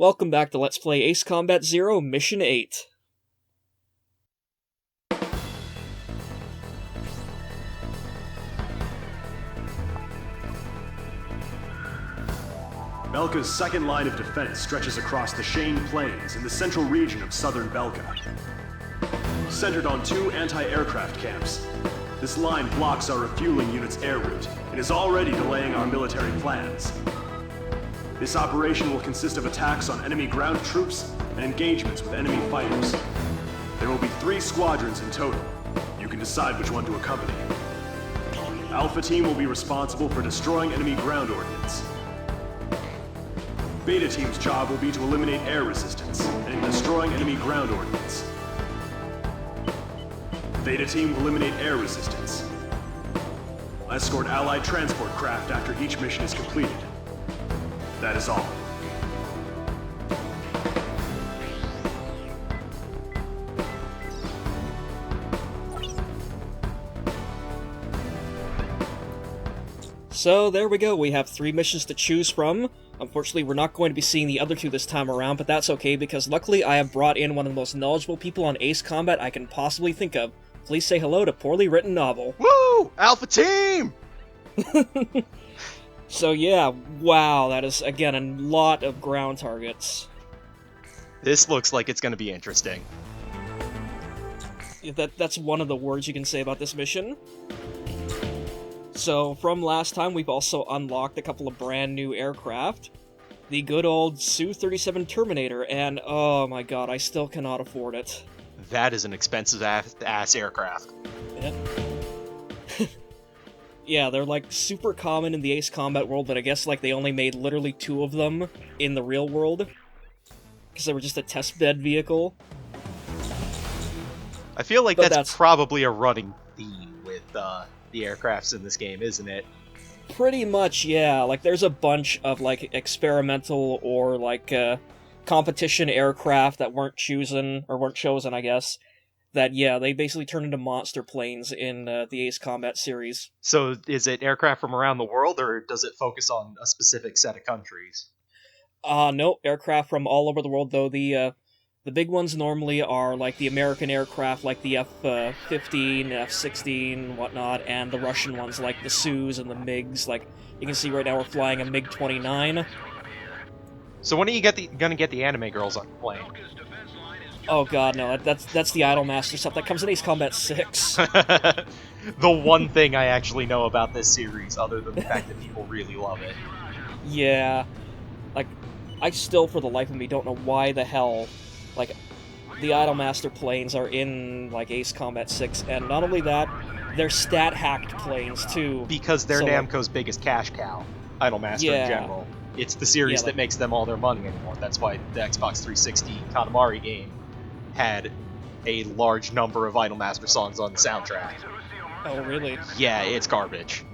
Welcome back to Let's Play Ace Combat Zero, Mission 8. Belka's second line of defense stretches across the Schayne Plains in the central region of southern Belka. Centered on two anti-aircraft camps, this line blocks our refueling unit's air route and is already delaying our military plans. This operation will consist of attacks on enemy ground troops and engagements with enemy fighters. There will be 3 squadrons in total. You can decide which one to accompany. Alpha Team will be responsible for destroying enemy ground ordnance. Beta Team's job will be to eliminate air resistance and in destroying enemy ground ordnance. Theta Team will eliminate air resistance. Escort Allied transport craft after each mission is completed. That is all. So there we go, we have 3 missions to choose from. Unfortunately, we're not going to be seeing the other 2 this time around, but that's okay because luckily I have brought in one of the most knowledgeable people on Ace Combat I can possibly think of. Please say hello to Poorly Written Novel. Woo! Alpha Team! So yeah, wow, that is, again, a lot of ground targets. This looks like it's going to be interesting. That's one of the words you can say about this mission. So, from last time, we've also unlocked a couple of brand new aircraft. The good old Su-37 Terminator, and oh my god, I still cannot afford it. That is an expensive ass aircraft. Yeah. Yeah, they're like super common in the Ace Combat world, but I guess like they only made literally 2 of them in the real world. Because they were just a testbed vehicle. I feel like that's probably a running theme with the aircrafts in this game, isn't it? Pretty much, yeah. Like, there's a bunch of, like, experimental or, like, competition aircraft that weren't chosen, I guess, that, yeah, they basically turn into monster planes in the Ace Combat series. So, is it aircraft from around the world, or does it focus on a specific set of countries? No, aircraft from all over the world, though. The big ones normally are, like, the American aircraft, like the F-15, F-16, whatnot, and the Russian ones, like the Sus and the MiGs. Like, you can see right now we're flying a MiG-29. So when are you gonna get the anime girls on the plane? Oh god, no, that's the Idolmaster stuff. That comes in Ace Combat 6. The one thing I actually know about this series, other than the fact that people really love it. Yeah. Like, I still, for the life of me, don't know why the hell, like, the Idolmaster planes are in, like, Ace Combat 6, and not only that, they're stat-hacked planes, too. Because they're Namco's biggest cash cow, Idolmaster in general. It's the series that makes them all their money anymore. That's why the Xbox 360 Katamari game had a large number of Idolmaster songs on the soundtrack. Oh, really? Yeah, it's garbage.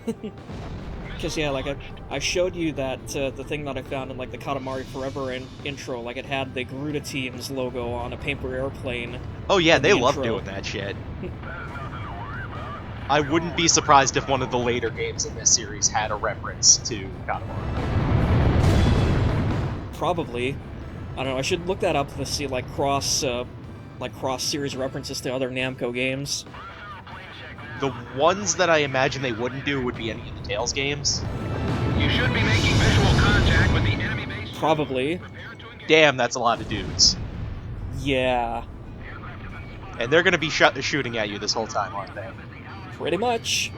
Because, yeah, like, I showed you that, the thing that I found in, like, the Katamari Forever intro, like, it had the Garuda Team's logo on a paper airplane. Oh yeah, they love doing that shit. I wouldn't be surprised if one of the later games in this series had a reference to Katamari. Probably. I don't know, I should look that up to see, like, cross-series references to other Namco games. The ones that I imagine they wouldn't do would be any of the Tales games. You should be making visual contact with the enemy base. Probably. Damn, that's a lot of dudes. Yeah. And they're gonna be shooting at you this whole time, aren't they? Pretty much.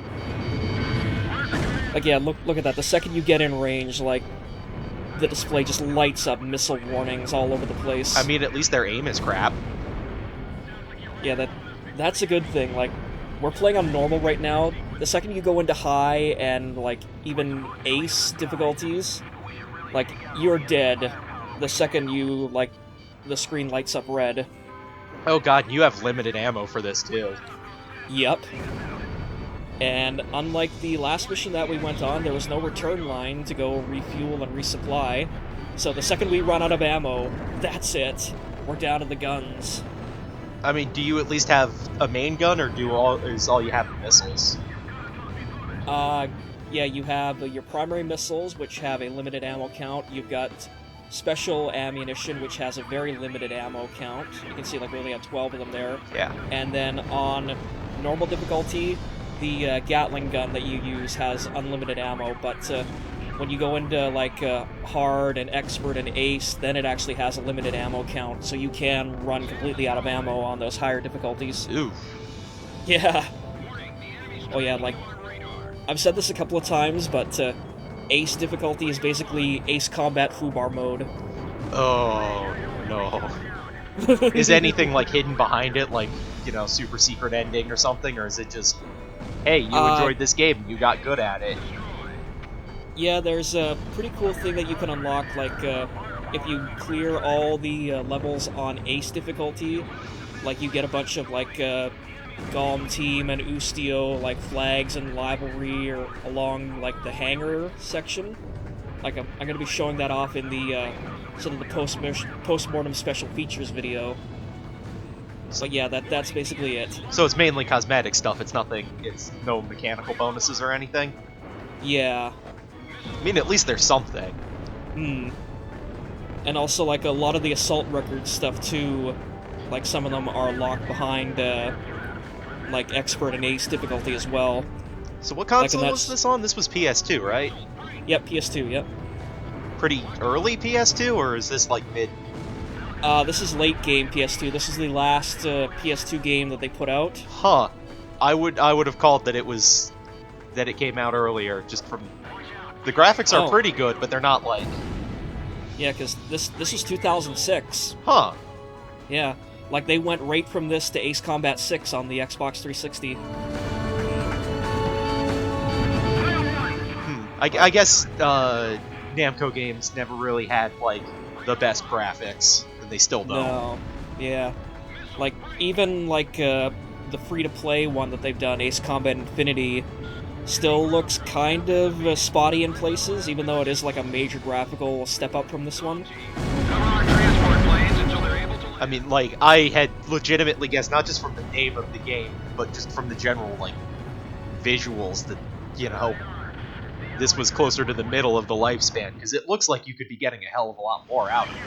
Like, yeah, look at that. The second you get in range, like, the display just lights up missile warnings all over the place. I mean, at least their aim is crap. Yeah, that's a good thing. Like, we're playing on normal right now. The second you go into high and, like, even ace difficulties, like, you're dead. The second you, like, the screen lights up red. Oh god, you have limited ammo for this, too. Yep. And unlike the last mission that we went on, there was no return line to go refuel and resupply. So the second we run out of ammo, that's it. We're down to the guns. I mean, do you at least have a main gun, or is all you have missiles? Yeah, you have your primary missiles, which have a limited ammo count. You've got special ammunition, which has a very limited ammo count. You can see, like, we only have 12 of them there. Yeah. And then on normal difficulty, the Gatling gun that you use has unlimited ammo, but when you go into, like, hard and expert and ace, then it actually has a limited ammo count, so you can run completely out of ammo on those higher difficulties. Ooh. Yeah. Oh yeah, like, I've said this a couple of times, but ace difficulty is basically ace combat foobar mode. Oh, no. Is anything, like, hidden behind it, like, you know, super secret ending or something, or is it just, hey, you enjoyed this game, you got good at it? Yeah, there's a pretty cool thing that you can unlock, like, if you clear all the levels on ace difficulty, like, you get a bunch of, like, Golem Team and Ustio, like, flags and rivalry or along, like, the hangar section. Like, I'm going to be showing that off in the, sort of the post-mortem special features video. But yeah, that's basically it. So it's mainly cosmetic stuff, it's no mechanical bonuses or anything? Yeah. I mean, at least there's something. And also, like, a lot of the assault record stuff, too, like, some of them are locked behind, like, expert and ace difficulty as well. So what console was this on? This was PS2, right? Yep, PS2, yep. Pretty early PS2, or is this, like, mid? This is late game PS2. This is the last PS2 game that they put out. Huh. I would have called that it came out earlier, just from... The graphics are pretty good, but they're not, like... Yeah, because this was 2006. Huh. Yeah. Like, they went right from this to Ace Combat 6 on the Xbox 360. I guess Namco games never really had, like, the best graphics, and they still don't. No. Yeah. Like, even, like, the free-to-play one that they've done, Ace Combat Infinity, still looks kind of spotty in places, even though it is, like, a major graphical step up from this one. I mean, like, I had legitimately guessed, not just from the name of the game, but just from the general, like, visuals, that, you know, this was closer to the middle of the lifespan, because it looks like you could be getting a hell of a lot more out of it.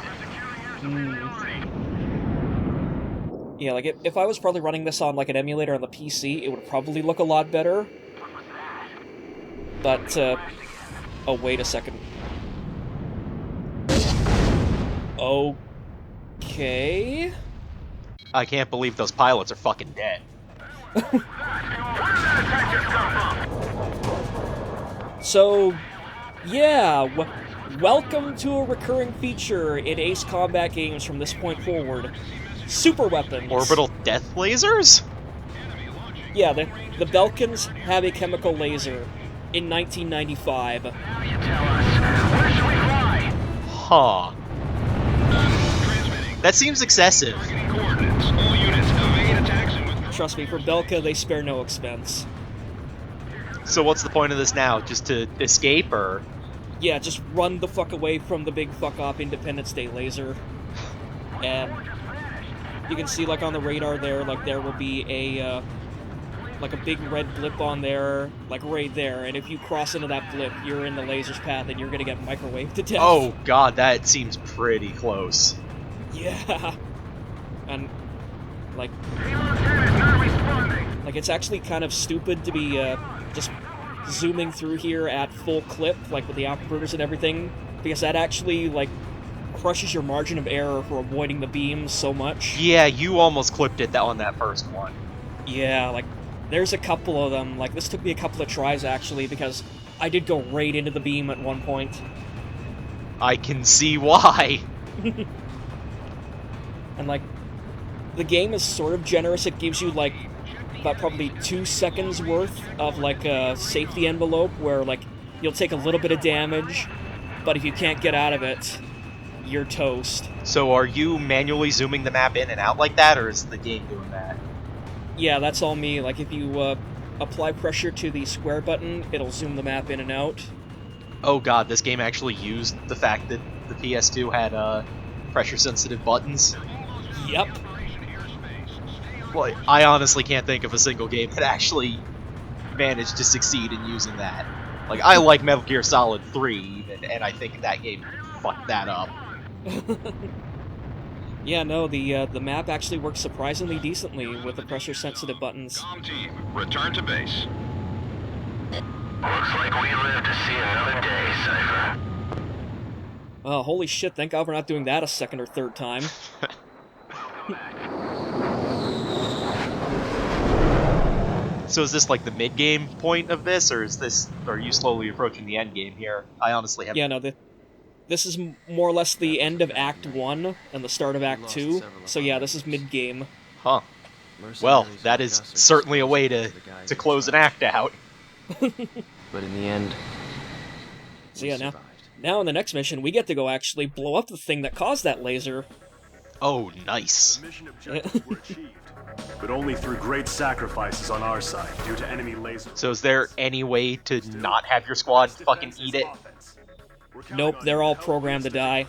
Yeah, like, if I was probably running this on, like, an emulator on the PC, it would probably look a lot better. But, oh, wait a second. Okay... I can't believe those pilots are fucking dead. So, yeah, welcome to a recurring feature in Ace Combat games from this point forward. Superweapons. Orbital death lasers? Yeah, the Belkans have a chemical laser in 1995. Huh. That seems excessive. Trust me, for Belka, they spare no expense. So what's the point of this now? Just to escape, or...? Yeah, just run the fuck away from the big fuck-off Independence Day laser. And you can see, like, on the radar there, like, there will be a, like, a big red blip on there, like, right there, and if you cross into that blip, you're in the laser's path, and you're gonna get microwaved to death. Oh god, that seems pretty close. Yeah. And, like, it's actually kind of stupid to be, just zooming through here at full clip, like, with the afterburners and everything, because that actually, like, crushes your margin of error for avoiding the beams so much. Yeah, you almost clipped it on that first one. Yeah, like, there's a couple of them. Like, this took me a couple of tries, actually, because I did go right into the beam at one point. I can see why. And, like, the game is sort of generous. It gives you, like, about probably 2 seconds worth of, like, a safety envelope where, like, you'll take a little bit of damage, but if you can't get out of it, you're toast. So are you manually zooming the map in and out like that, or is the game doing that? Yeah, that's all me. Like, if you apply pressure to the square button, it'll zoom the map in and out. Oh god, this game actually used the fact that the PS2 had pressure-sensitive buttons? Yep. Well, I honestly can't think of a single game that actually managed to succeed in using that. Like, I like Metal Gear Solid 3, even, and I think that game fucked that up. Yeah, no, the map actually works surprisingly decently with the pressure-sensitive buttons. Comm team, return to base. Looks like we live to see another day, Cypher. Oh, holy shit, thank God we're not doing that a second or third time. So is this like the mid-game point of this, or are you slowly approaching the end game here? I honestly have. Yeah, no, this is more or less the end of Act 1 and the start of Act 2, so yeah, this is mid-game. Huh. Well, that is certainly a way to close an act out. But in the end, So yeah, now in the next mission, we get to go actually blow up the thing that caused that laser. Oh, nice. The mission objectives were achieved, but only through great sacrifices on our side due to enemy lasers. So is there any way to not have your squad fucking eat it? Nope, they're all programmed to die.